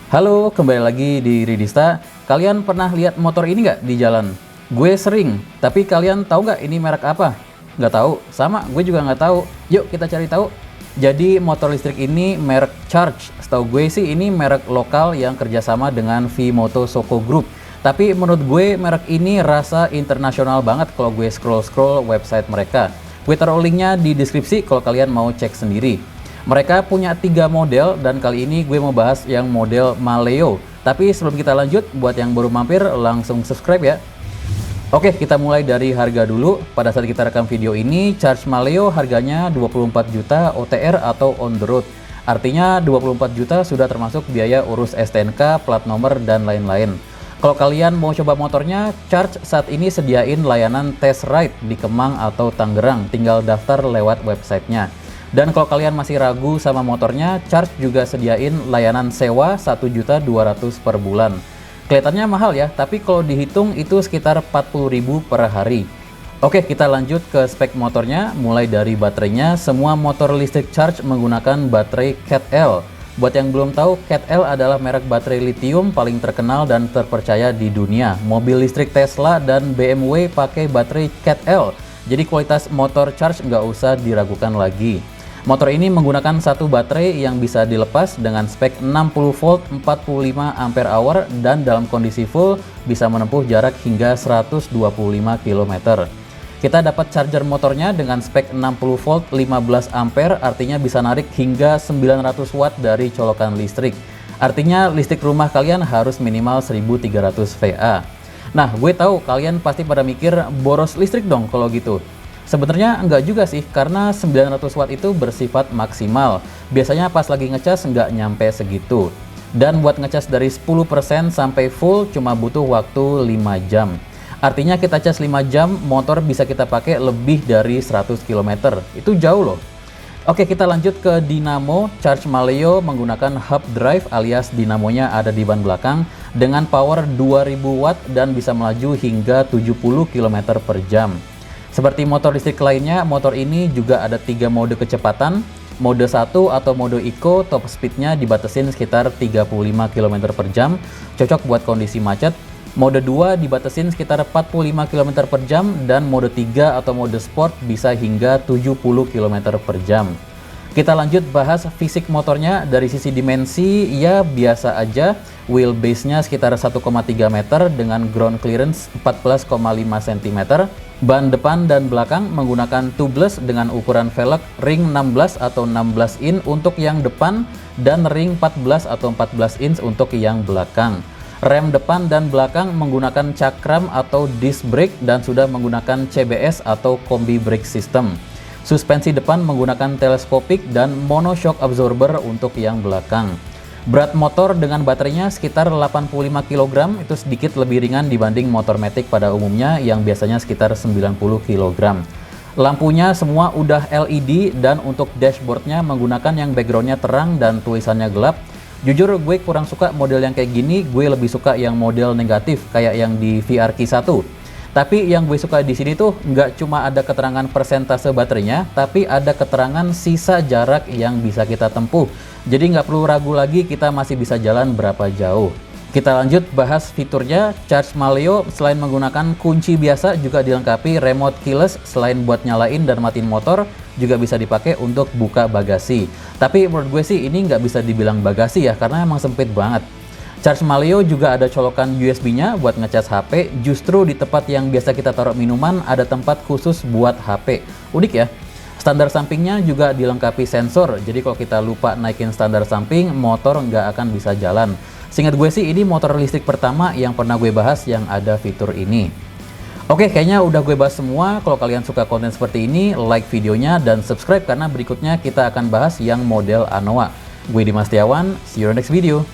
Halo, kembali lagi di Ridista. Kalian pernah lihat motor ini nggak di jalan? Gue sering, tapi kalian tahu nggak ini merek apa? Nggak tahu, sama gue juga nggak tahu. Yuk kita cari tahu. Jadi motor listrik ini merek Charge. Setahu gue sih ini merek lokal yang kerjasama dengan V-Moto Shoko Group. Tapi menurut gue merek ini rasa internasional banget kalau gue scroll-scroll website mereka. Gue taruh linknya di deskripsi kalau kalian mau cek sendiri. Mereka punya 3 model dan kali ini gue mau bahas yang model Maleo. Tapi sebelum kita lanjut, buat yang baru mampir langsung subscribe ya. Oke, kita mulai dari harga dulu. Pada saat kita rekam video ini, Charge Maleo harganya 24 juta OTR atau on the road. Artinya 24 juta sudah termasuk biaya urus STNK, plat nomor, dan lain-lain. Kalau kalian mau coba motornya, Charge saat ini sediain layanan test ride di Kemang atau Tangerang. Tinggal daftar lewat websitenya. Dan kalau kalian masih ragu sama motornya, Charge juga sediain layanan sewa 1.200.000 per bulan. Kelihatannya mahal ya, tapi kalau dihitung itu sekitar 40.000 per hari. Oke, kita lanjut ke spek motornya. Mulai dari baterainya, semua motor listrik Charge menggunakan baterai CATL. Buat yang belum tahu, CATL adalah merek baterai lithium paling terkenal dan terpercaya di dunia. Mobil listrik Tesla dan BMW pakai baterai CATL. Jadi kualitas motor Charge nggak usah diragukan lagi. Motor ini menggunakan satu baterai yang bisa dilepas dengan spek 60 volt 45 ampere hour dan dalam kondisi full bisa menempuh jarak hingga 125 km. Kita dapat charger motornya dengan spek 60 volt 15 ampere, artinya bisa narik hingga 900 watt dari colokan listrik. Artinya listrik rumah kalian harus minimal 1300 VA. Nah, gue tahu kalian pasti pada mikir boros listrik dong kalau gitu. Sebenarnya enggak juga sih, karena 900 watt itu bersifat maksimal. Biasanya pas lagi ngecas nggak nyampe segitu. Dan buat ngecas dari 10% sampai full cuma butuh waktu 5 jam. Artinya kita cas 5 jam, motor bisa kita pakai lebih dari 100 km. Itu jauh loh. Oke, kita lanjut ke dinamo. Charge Maleo menggunakan hub drive alias dinamonya ada di ban belakang dengan power 2000 watt dan bisa melaju hingga 70 km per jam. Seperti motor listrik lainnya, motor ini juga ada 3 mode kecepatan. Mode 1 atau mode Eco, top speednya dibatasin sekitar 35 km per jam, cocok buat kondisi macet. Mode 2 dibatasin sekitar 45 km per jam, dan mode 3 atau mode Sport bisa hingga 70 km per jam. Kita lanjut bahas fisik motornya. Dari sisi dimensi, ya biasa aja. Wheelbase-nya sekitar 1,3 meter dengan ground clearance 14,5 cm. Ban depan dan belakang menggunakan tubeless dengan ukuran velg ring 16 atau 16 in untuk yang depan dan ring 14 atau 14 in untuk yang belakang. Rem depan dan belakang menggunakan cakram atau disc brake dan sudah menggunakan CBS atau combi brake system. Suspensi depan menggunakan teleskopik dan monoshock absorber untuk yang belakang. Berat motor dengan baterainya sekitar 85 kg, itu sedikit lebih ringan dibanding motor matic pada umumnya yang biasanya sekitar 90 kg. Lampunya semua udah LED dan untuk dashboardnya menggunakan yang backgroundnya terang dan tulisannya gelap. Jujur gue kurang suka model yang kayak gini, gue lebih suka yang model negatif kayak yang di VRQ 1. Tapi yang gue suka di sini tuh nggak cuma ada keterangan persentase baterainya, tapi ada keterangan sisa jarak yang bisa kita tempuh. Jadi nggak perlu ragu lagi kita masih bisa jalan berapa jauh. Kita lanjut bahas fiturnya. Charge Maleo selain menggunakan kunci biasa juga dilengkapi remote keyless. Selain buat nyalain dan matiin motor, juga bisa dipakai untuk buka bagasi. Tapi menurut gue sih ini nggak bisa dibilang bagasi ya, karena emang sempit banget. Charge Maleo juga ada colokan USB-nya buat ngecas HP. Justru di tempat yang biasa kita taruh minuman ada tempat khusus buat HP. Unik ya. Standar sampingnya juga dilengkapi sensor. Jadi kalau kita lupa naikin standar samping, motor nggak akan bisa jalan. Seingat gue sih ini motor listrik pertama yang pernah gue bahas yang ada fitur ini. Oke, kayaknya udah gue bahas semua. Kalau kalian suka konten seperti ini, like videonya dan subscribe karena berikutnya kita akan bahas yang model Anoa. Gue Dimas Setiawan, see you in the next video.